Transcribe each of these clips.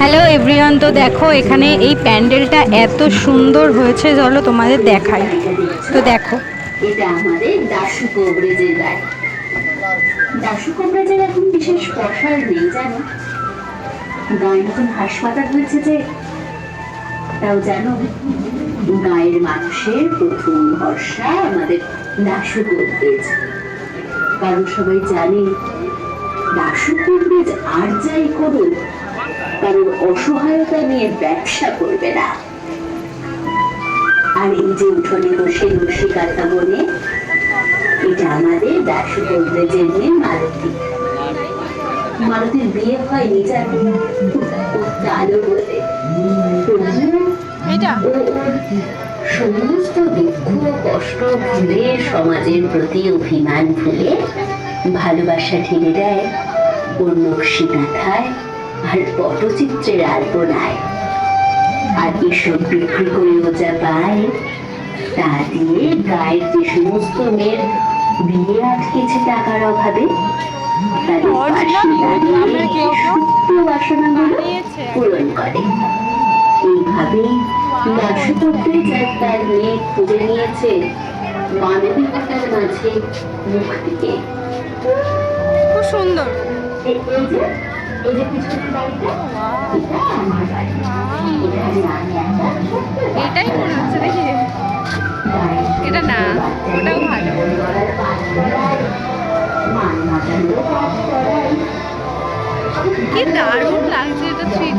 Hello everyone, তো দেখো এখানে এই প্যান্ডেলটা এত সুন্দর হয়েছে, চলো তোমাদের দেখাই। তো দেখো, এটা আমাদের দাশু কবরেজের গাড়ি। দাশু কবরেজের এখন বিশেষ প্রসার নেই জানো, গায়ে নতুন হাসপাতাল হয়েছে যে, তাও জানো গায়ের মানুষের প্রথম ভরসা আমাদের দাশু কবরেজ। কারণ সবাই জানে দাশু কবরেজ আর যাই করুক কারোর অসহায়তা নিয়ে ব্যবসা করবে না। আর এই যে উঠোনে বসে রসিকাতা বলে, এটা আমাদের দাশু কবরেজের মেয়ে মালতী। মালতীর বিয়ে হয়নি জানো, কালো বলে। ও ওর সমস্ত দুঃখ কষ্ট ভুলে, সমাজের প্রতি অভিমান ভুলে ভালোবাসা ঢেলে দেয় ওর নকশি কাঁথায় আর পটচিত্রের আলপনায়। আর এসব বিক্রি করেও যা পায় তা দিয়ে গায়ের যে সমস্ত মেয়ের বিয়ে আটকেছে টাকার অভাবে, তাদের পাশে দাঁড়িয়ে সুপ্ত বাসনাগুলো পূরণ করে। এইভাবেই দাশু কবরেজ তার মেয়ে খুঁজে নিয়েছে মানবিকতার মাঝে মুক্তিকে। খুব সুন্দর। এই যে পিছনের বাড়িটা, এটা আমার বাড়ি। এটাই মনে হচ্ছে দেখি, এটা না, ওটাও ভালো। কি দারুণ লাগছে এটা, ঠিক।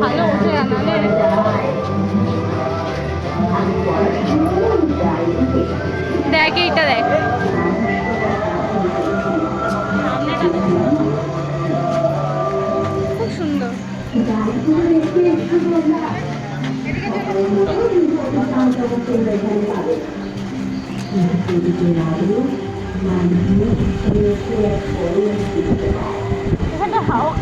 ভালো উঠে আনালে দেখ, এইটা দেখ, খুব সুন্দর। এখানে হাওয়া